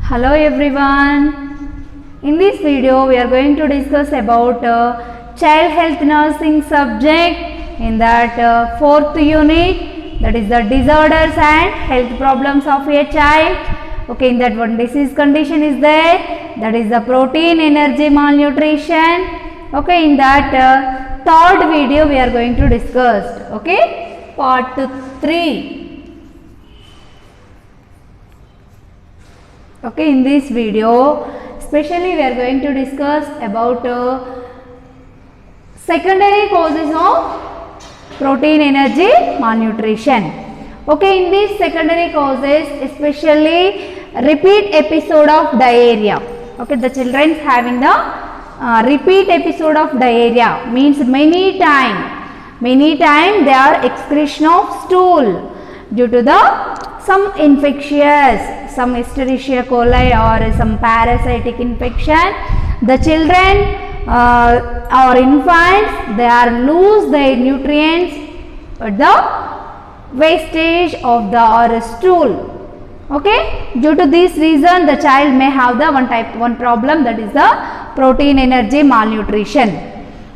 Hello everyone. In this video we are going to discuss about child health nursing subject in that fourth unit, that is the disorders and health problems of a child. Okay, in that one disease condition is there, that is the protein energy malnutrition. Okay, in that third video we are going to discuss, okay, part 3. Okay, in this video especially we are going to discuss about secondary causes of protein energy malnutrition. Okay, in these secondary causes especially repeat episode of diarrhea. Okay, the children having the repeat episode of diarrhea means many time they are excretion of stool due to the some infectious, some Escherichia coli or some parasitic infection. The children or infants, they are lose their nutrients at the wastage of the stool. Okay, due to this reason the child may have the one problem, that is the protein energy malnutrition.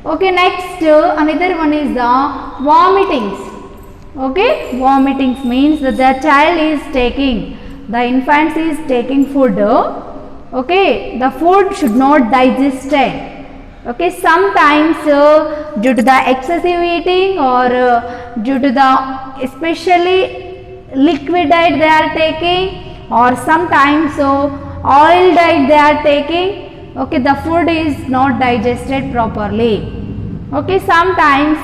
Okay, next another one is the vomitings. Okay, vomitings means that the child is taking, the infant is taking food. Okay, the food should not digested. Okay, sometimes due to the excessive eating or due to the especially liquid diet they are taking, or sometimes oil diet they are taking. Okay, the food is not digested properly. Okay, sometimes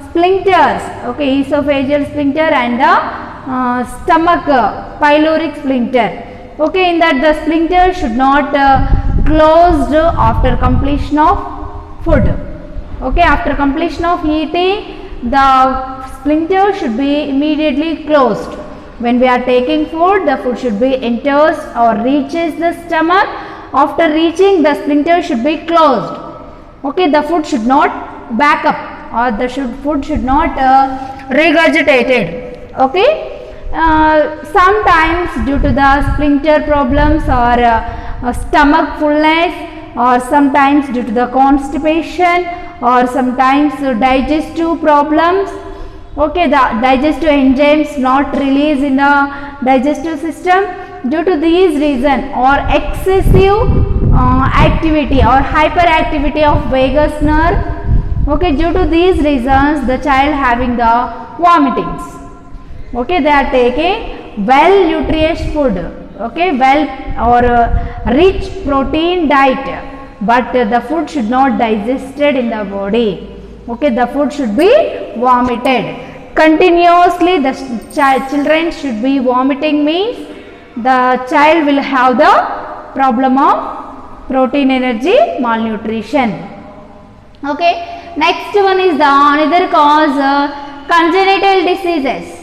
sphincters, okay, esophageal sphincter and the stomach pyloric sphincter. Okay, in that the sphincter should not closed after completion of food. Okay, after completion of eating, the sphincter should be immediately closed. When we are taking food, the food should be enters or reaches the stomach. After reaching, the sphincter should be closed. Okay, the food should not back up, or the food should not regurgitated. Okay, sometimes due to the sphincter problems or stomach fullness, or sometimes due to the constipation, or sometimes digestive problems. Okay, the digestive enzymes not released in the digestive system. Due to these reason or excessive activity or hyperactivity of vagus nerve. Okay, due to these reasons the child having the vomitings. Okay, they are taking well nutritious food. Okay, well or rich protein diet, but the food should not digested in the body. Okay, the food should be vomited continuously. The children should be vomiting means the child will have the problem of protein energy malnutrition. Okay, next one is the another cause congenital diseases.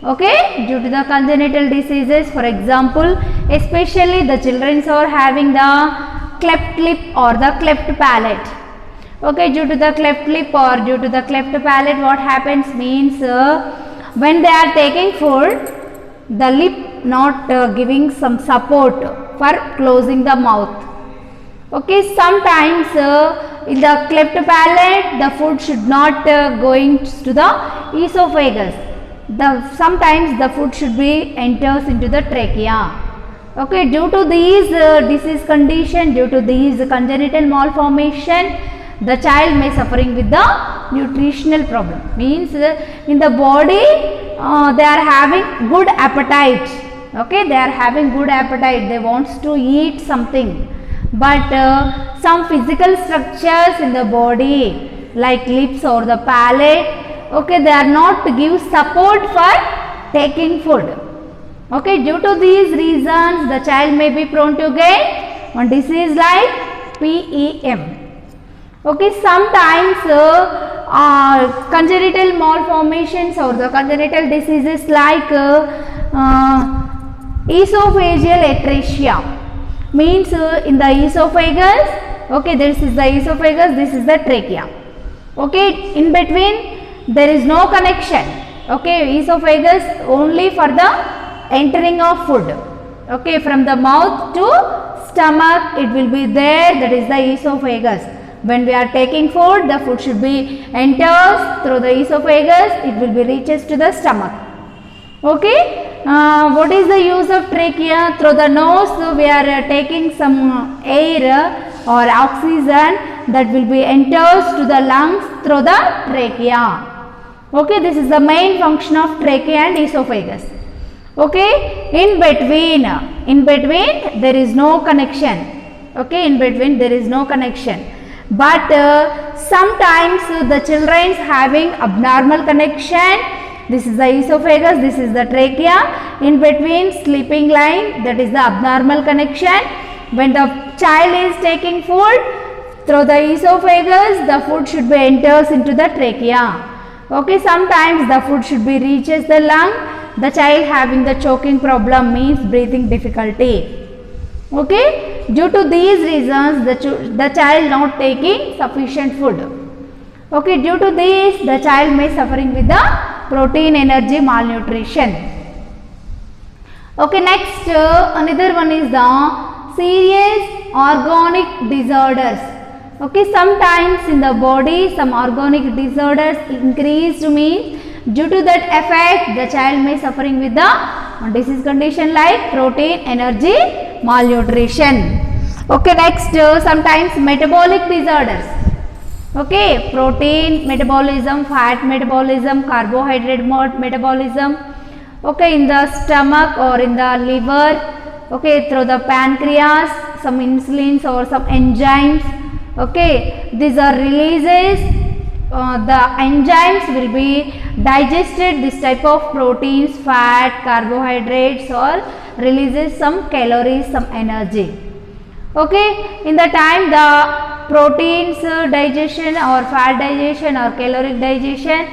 Okay, due to the congenital diseases, for example, especially the children are having the cleft lip or the cleft palate. Okay, due to the cleft lip or due to the cleft palate, what happens means when they are taking food, the lip not giving some support for closing the mouth. Okay, sometimes in the cleft palate the food should not going to the esophagus. Sometimes the food should be enters into the trachea. Okay, due to these disease condition, due to these congenital malformation, the child may suffering with the nutritional problem. Means in the body they are having good appetite. Okay, they are having good appetite. They wants to eat something, but some physical structures in the body like lips or the palate, okay, they are not to give support for taking food. Okay, due to these reasons the child may be prone to get one disease like PEM. Okay, sometimes congenital malformations or the congenital diseases like esophageal atresia. Means in the esophagus, okay, this is the esophagus, this is the trachea. Okay, in between there is no connection. Okay, esophagus only for the entering of food. Okay, from the mouth to stomach it will be there, that is the esophagus. When we are taking food, the food should be enters through the esophagus, it will be reaches to the stomach. Okay, what is the use of trachea? Through the nose we are taking some air or oxygen that will be enters to the lungs through the trachea. Okay, this is the main function of trachea and esophagus. Okay, in between there is no connection. Okay, in between there is no connection, but sometimes the children having abnormal connection. This is the esophagus, this is the trachea. In between sleeping line, that is the abnormal connection. When the child is taking food through the esophagus, the food should be enters into the trachea. Okay, sometimes the food should be reaches the lung. The child having the choking problem means breathing difficulty. Okay, due to these reasons the child not taking sufficient food. Okay, due to this the child may suffering with the protein energy malnutrition. Okay, next another one is the serious organic disorders. Okay, sometimes in the body some organic disorders increased means due to that effect the child may suffering with the disease condition like protein energy malnutrition. Okay, next sometimes metabolic disorders. Okay, protein metabolism, fat metabolism, carbohydrate metabolism. Okay, in the stomach or in the liver. Okay, through the pancreas some insulins or some enzymes. Okay, these are releases. The enzymes will be digested this type of proteins, fat, carbohydrates, or releases some calories, some energy. Okay, in the time the proteins digestion or fat digestion or caloric digestion,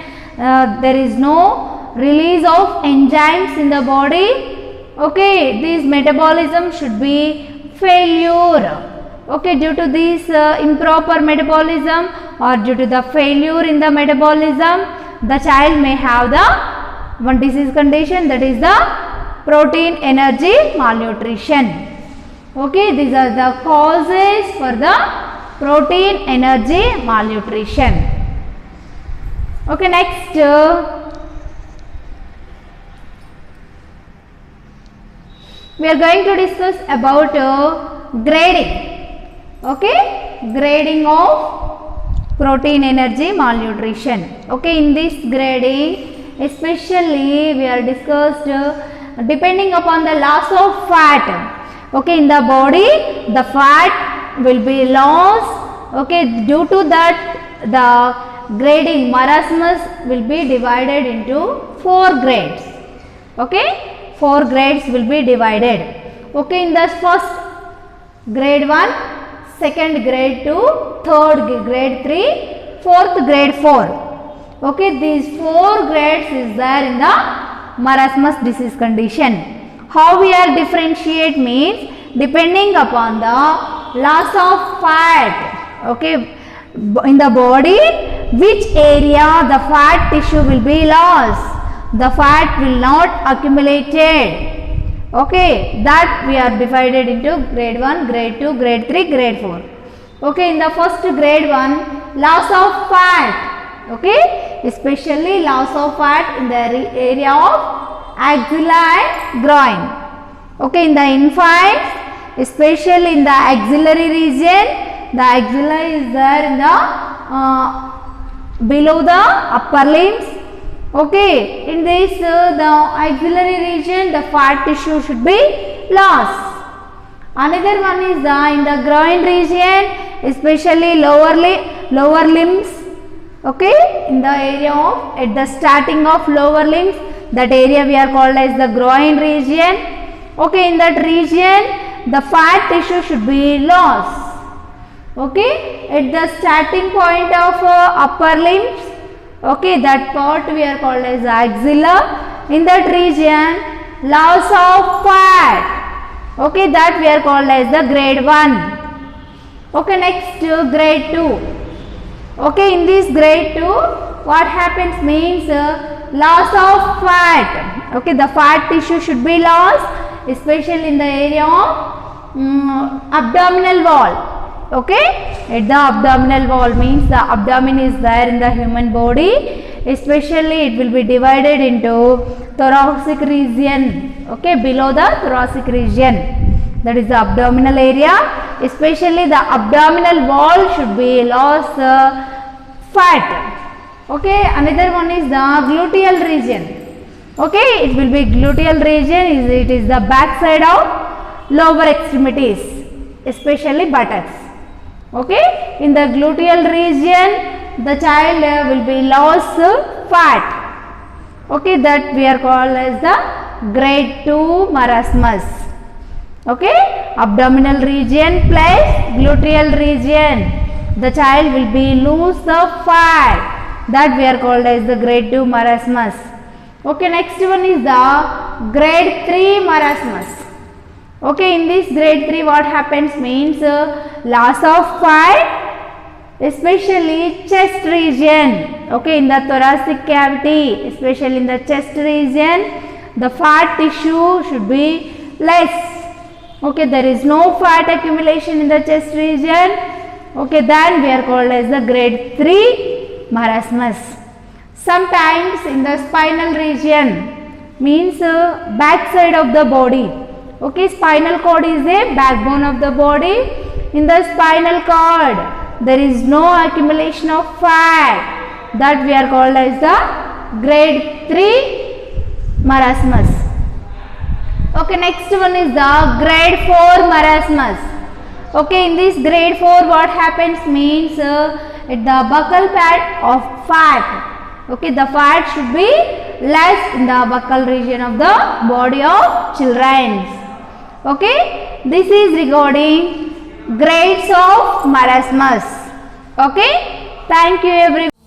there is no release of enzymes in the body. Okay, this metabolism should be failure. Okay, due to this improper metabolism or due to the failure in the metabolism, the child may have the one disease condition, that is the protein energy malnutrition. Okay, these are the causes for the protein energy malnutrition. Okay, next we are going to discuss about grading. Okay, grading of protein energy malnutrition. Okay, in this grading especially we are discussed depending upon the loss of fat. Okay, in the body the fat will be lost. Okay, due to that the grading marasmus will be divided into 4 grades. Okay, 4 grades will be divided. Okay, in the first grade 1, second grade 2, third grade 3, fourth grade 4. Okay, these 4 grades is there in the marasmus disease condition. How we are differentiate means depending upon the loss of fat. Okay, in the body which area the fat tissue will be lost, the fat will not accumulated. Okay, that we are divided into grade 1, grade 2, grade 3, grade 4. Okay, in the first grade 1, loss of fat. Okay, especially loss of fat in the area of axilla and groin. Okay, in the infants, especially in the axillary region, the axilla is there in the below the upper limbs. Okay, in this the axillary region the fat tissue should be lost. Another one is in the groin region, especially lower limbs. Okay, in the area of at the starting of lower limbs, that area we are called as the groin region. Okay, in that region the fat tissue should be lost. Okay, at the starting point of upper limbs. Okay, that part we are called as axilla. In that region loss of fat. Okay, that we are called as the grade 1. Okay, next grade 2. Okay, in this grade 2 what happens means loss of fat. Okay, the fat tissue should be lost especially in the area of abdominal wall. Okay, at the abdominal wall means the abdomen is there in the human body, especially it will be divided into thoracic region. Okay, below the thoracic region, that is the abdominal area, especially the abdominal wall should be lost fat. Okay, another one is the gluteal region. Okay, it will be gluteal region, it is the back side of lower extremities, especially buttocks. Okay, in the gluteal region the child will be lost fat. Okay, that we are called as the grade 2 marasmus. Okay, abdominal region plus gluteal region, the child will be lose the fat, that we are called as the grade 2 marasmus. Okay, next one is the grade 3 marasmus. Okay, in this grade 3 what happens means loss of fat, especially chest region. Okay, in the thoracic cavity, especially in the chest region, the fat tissue should be less. Okay, there is no fat accumulation in the chest region. Okay, then we are called as the grade 3 marasmus. Sometimes in the spinal region means back side of the body. Okay, spinal cord is a backbone of the body. In the spinal cord there is no accumulation of fat, that we are called as the grade 3 marasmus. Okay, next one is the grade 4 marasmus. Okay, in this grade 4 what happens means at the buccal pad of fat. Okay, the fat should be less in the buccal region of the body of children. Okay, this is regarding grades of marasmus. Okay, thank you everyone.